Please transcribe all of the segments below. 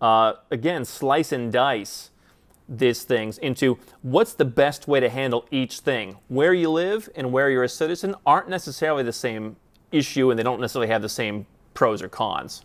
Again, slice and dice these things into what's the best way to handle each thing. Where you live and where you're a citizen aren't necessarily the same issue, and they don't necessarily have the same pros or cons.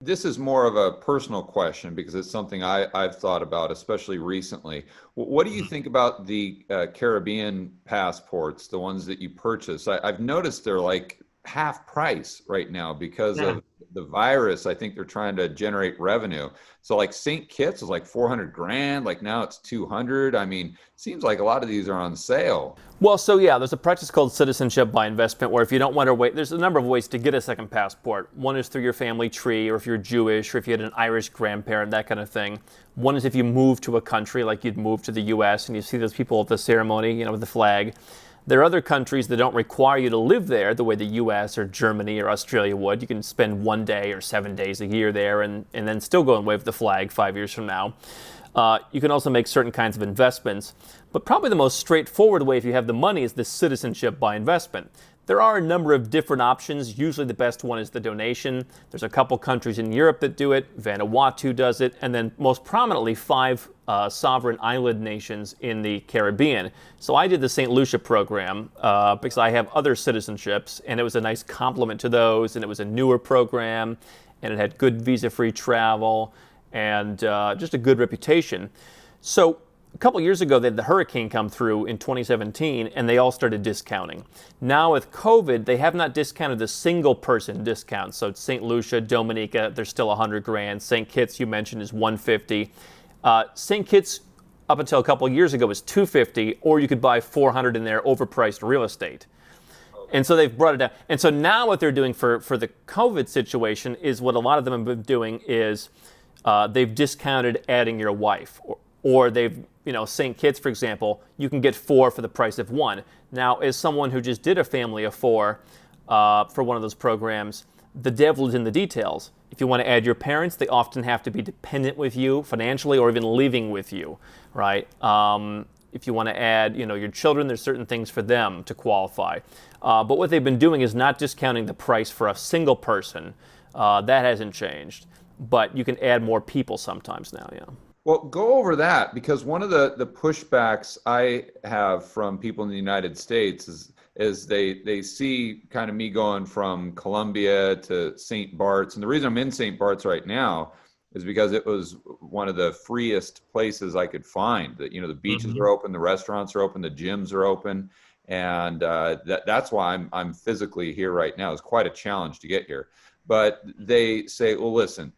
This is more of a personal question because it's something I've thought about, especially recently. What do you think about the Caribbean passports, the ones that you purchase? I've noticed they're like half price right now because Yeah. of the virus. I think they're trying to generate revenue. So like St. Kitts is like 400 grand, like now it's 200. I mean, seems like a lot of these are on sale. Well, so yeah, there's a practice called citizenship by investment where if you don't want to wait, there's a number of ways to get a second passport. One is through your family tree, or if you're Jewish, or if you had an Irish grandparent, that kind of thing. One is if you move to a country, like you'd move to the U.S. and you see those people at the ceremony, with the flag. There are other countries that don't require you to live there the way the U.S. or Germany or Australia would. You can spend 1 day or 7 days a year there and then still go and wave the flag 5 years from now. You can also make certain kinds of investments. But probably the most straightforward way, if you have the money, is this citizenship by investment. There are a number of different options. Usually the best one is the donation. There's a couple countries in Europe that do it. Vanuatu does it. And then most prominently, 5 sovereign island nations in the Caribbean. So I did the St. Lucia program because I have other citizenships, and it was a nice complement to those, and it was a newer program, and it had good visa-free travel, and just a good reputation. So a couple years ago, they had the hurricane come through in 2017, and they all started discounting. Now with COVID, they have not discounted the single person discount. So it's St. Lucia, Dominica, they're still 100 grand. St. Kitts, you mentioned, is 150. St. Kitts, up until a couple years ago, was 250, or you could buy 400 in their overpriced real estate. And so they've brought it down. And so now what they're doing for the COVID situation is what a lot of them have been doing is they've discounted adding your wife, or they've, St. Kitts, for example, you can get 4 for the price of 1. Now, as someone who just did a family of 4 for one of those programs, the devil is in the details. If you want to add your parents, they often have to be dependent with you financially or even living with you, right? If you want to add, your children, there's certain things for them to qualify. But what they've been doing is not discounting the price for a single person. That hasn't changed. But you can add more people sometimes now, yeah. Well, go over that because one of the pushbacks I have from people in the United States is they see kind of me going from Colombia to St. Bart's. And the reason I'm in St. Bart's right now is because it was one of the freest places I could find. That the beaches are open, the restaurants are open, the gyms are open, and that's why I'm physically here right now. It's quite a challenge to get here. But they say, well, listen,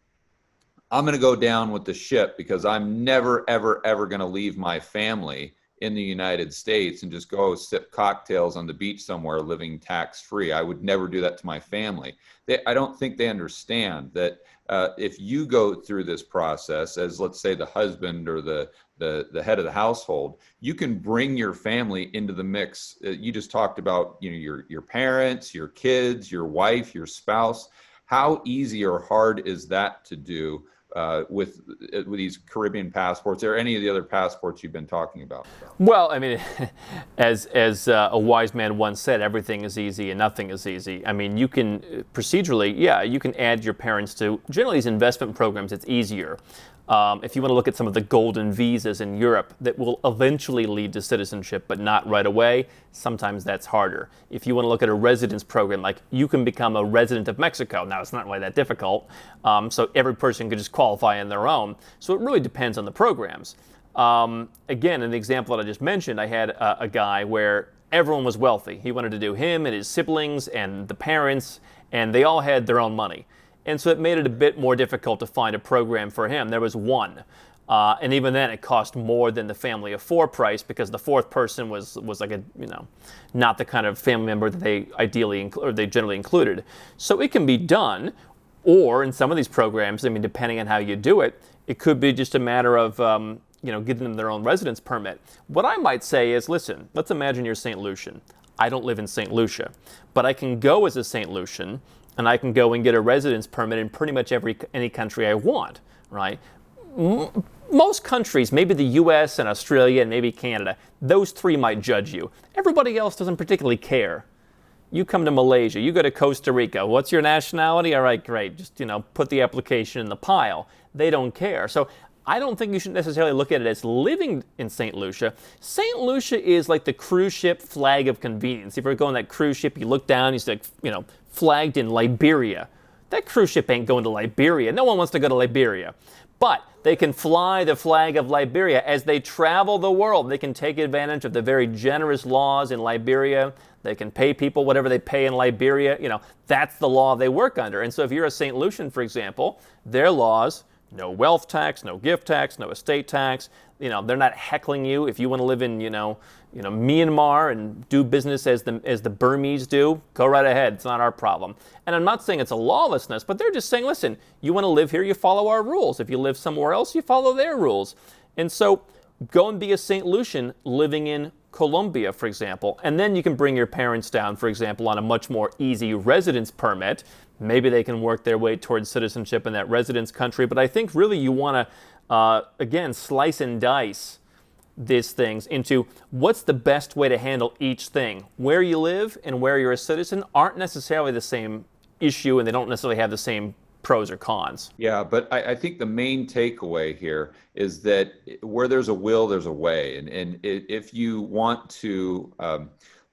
I'm going to go down with the ship because I'm never, ever, ever going to leave my family in the United States and just go sip cocktails on the beach somewhere living tax-free. I would never do that to my family. I don't think they understand that if you go through this process as, let's say, the husband or the head of the household, you can bring your family into the mix. You just talked about your parents, your kids, your wife, your spouse. How easy or hard is that to do with these Caribbean passports or any of the other passports you've been talking about? Well, I mean, as a wise man once said, everything is easy and nothing is easy. I mean, you can procedurally, you can add your parents to generally these investment programs. It's easier. If you want to look at some of the golden visas in Europe that will eventually lead to citizenship, but not right away, sometimes that's harder. If you want to look at a residence program, like you can become a resident of Mexico. Now, it's not really that difficult. So every person could just qualify on their own. So it really depends on the programs. Again, in the example that I just mentioned, I had a guy where everyone was wealthy. He wanted to do him and his siblings and the parents, and they all had their own money. And so it made it a bit more difficult to find a program for him. There was one. And even then, it cost more than the family of 4 price because the 4th person was like not the kind of family member that they generally included. So it can be done, or in some of these programs, I mean, depending on how you do it, it could be just a matter of getting them their own residence permit. What I might say is, listen, let's imagine you're St. Lucian. I don't live in St. Lucia, but I can go as a St. Lucian, and I can go and get a residence permit in pretty much any country I want, right? Most countries, maybe the US and Australia and maybe Canada, those three might judge you. Everybody else doesn't particularly care. You come to Malaysia, you go to Costa Rica, what's your nationality? All right, great, just put the application in the pile. They don't care. So I don't think you should necessarily look at it as living in St. Lucia. St. Lucia is like the cruise ship flag of convenience. If you're going on that cruise ship, you look down, you see flagged in Liberia. That cruise ship ain't going to Liberia. No one wants to go to Liberia. But they can fly the flag of Liberia as they travel the world. They can take advantage of the very generous laws in Liberia. They can pay people whatever they pay in Liberia. That's the law they work under. And so if you're a St. Lucian, for example, their laws, no wealth tax, no gift tax, no estate tax. They're not heckling you. If you want to live in, Myanmar and do business as the Burmese do, go right ahead. It's not our problem. And I'm not saying it's a lawlessness, but they're just saying, listen, you want to live here, you follow our rules. If you live somewhere else, you follow their rules. And so go and be a St. Lucian living in Colombia, for example, and then you can bring your parents down, for example, on a much more easy residence permit. Maybe they can work their way towards citizenship in that residence country. But I think really you want to, again, slice and dice these things into what's the best way to handle each thing. Where you live and where you're a citizen aren't necessarily the same issue, and they don't necessarily have the same pros or cons. Yeah, but I think the main takeaway here is that where there's a will, there's a way. And if you want to,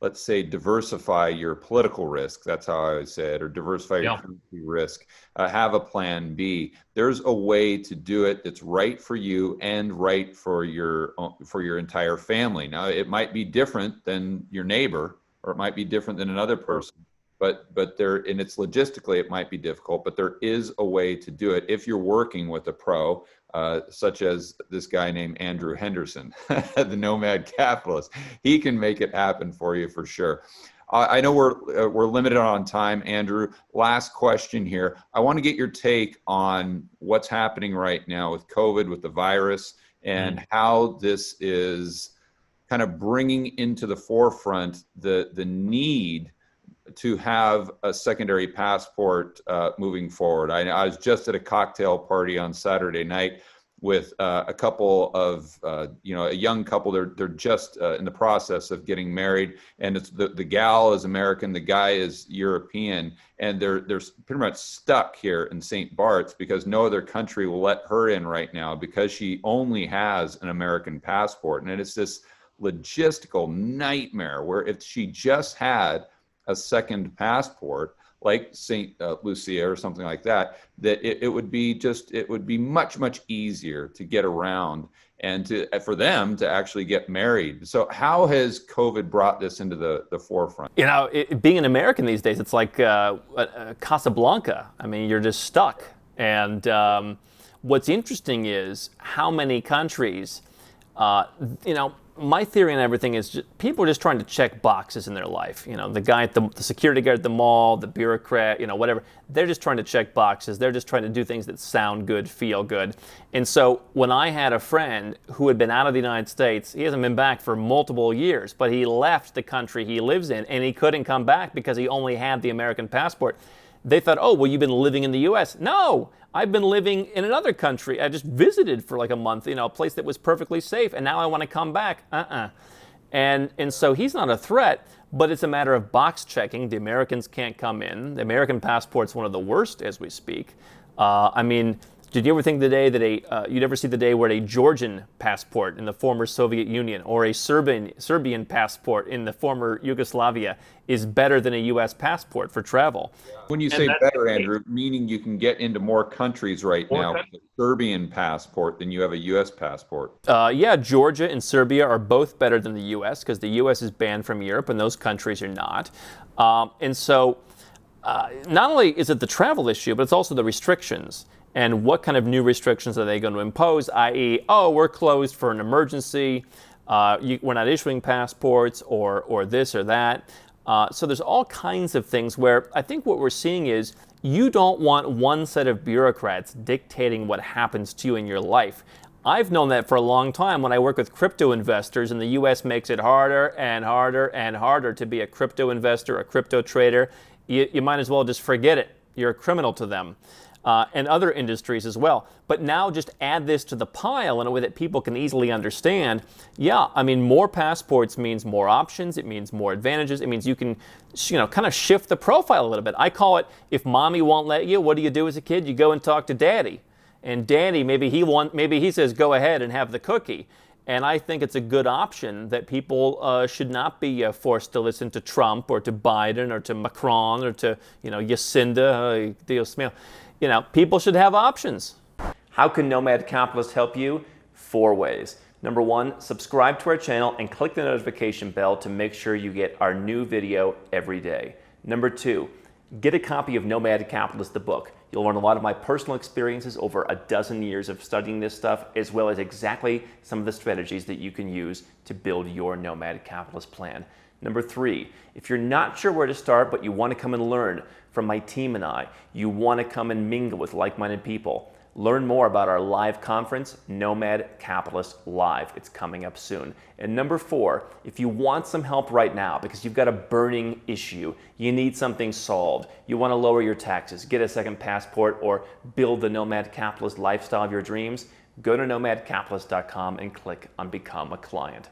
let's say, diversify your political risk, that's how I would say it, or diversify your currency risk, have a plan B. There's a way to do it that's right for you and right for your entire family. Now, it might be different than your neighbor, or it might be different than another person. But there, and it's logistically, it might be difficult, but there is a way to do it if you're working with a pro, such as this guy named Andrew Henderson, the Nomad Capitalist. He can make it happen for you for sure. I know we're limited on time, Andrew. Last question here. I want to get your take on what's happening right now with COVID, with the virus, and how this is kind of bringing into the forefront the need to have a secondary passport moving forward. I was just at a cocktail party on Saturday night with a couple of, a young couple. They're just in the process of getting married, and it's the gal is American, the guy is European, and they're pretty much stuck here in St. Bart's because no other country will let her in right now because she only has an American passport, and it's this logistical nightmare where if she just had a second passport like St. Lucia or something like that, that it would be much, much easier to get around and for them to actually get married. So how has COVID brought this into the forefront? Being an American these days, it's like Casablanca. I mean, you're just stuck. And what's interesting is how many countries, my theory on everything is people are just trying to check boxes in their life. The guy at the security guard at the mall, the bureaucrat, whatever. They're just trying to check boxes. They're just trying to do things that sound good, feel good. And so when I had a friend who had been out of the United States, he hasn't been back for multiple years, but he left the country he lives in and he couldn't come back because he only had the American passport. They thought, oh, well, you've been living in the U.S. No, I've been living in another country. I just visited for like a month, a place that was perfectly safe, and now I want to come back. And so he's not a threat, but it's a matter of box checking. The Americans can't come in. The American passport's one of the worst as we speak. Did you ever think the day that you'd ever see the day where a Georgian passport in the former Soviet Union or a Serbian passport in the former Yugoslavia is better than a U.S. passport for travel? When you say better, Andrew, meaning you can get into more countries right now with a Serbian passport than you have a U.S. passport. Yeah, Georgia and Serbia are both better than the U.S. because the U.S. is banned from Europe and those countries are not. And so not only is it the travel issue, but it's also the restrictions. And what kind of new restrictions are they going to impose, i.e., we're closed for an emergency, we're not issuing passports, or this or that. So there's all kinds of things where I think what we're seeing is you don't want one set of bureaucrats dictating what happens to you in your life. I've known that for a long time when I work with crypto investors, and the U.S. makes it harder and harder and harder to be a crypto investor, a crypto trader. You might as well just forget it. You're a criminal to them. and other industries as well. But now just add this to the pile in a way that people can easily understand. Yeah, I mean, more passports means more options. It means more advantages. It means you can, kind of shift the profile a little bit. I call it, if mommy won't let you, what do you do as a kid? You go and talk to daddy. And daddy, maybe he says, go ahead and have the cookie. And I think it's a good option that people should not be forced to listen to Trump or to Biden or to Macron or to, Jacinda, Dios mío. People should have options. How can Nomad Capitalist help you? 4 ways. Number 1, subscribe to our channel and click the notification bell to make sure you get our new video every day. Number 2, get a copy of Nomad Capitalist, the book. You'll learn a lot of my personal experiences over a dozen years of studying this stuff, as well as exactly some of the strategies that you can use to build your Nomad Capitalist plan. Number 3, if you're not sure where to start, but you want to come and learn from my team and I, you want to come and mingle with like-minded people, learn more about our live conference, Nomad Capitalist Live. It's coming up soon. And number 4, if you want some help right now because you've got a burning issue, you need something solved, you want to lower your taxes, get a second passport, or build the Nomad Capitalist lifestyle of your dreams, go to nomadcapitalist.com and click on Become a Client.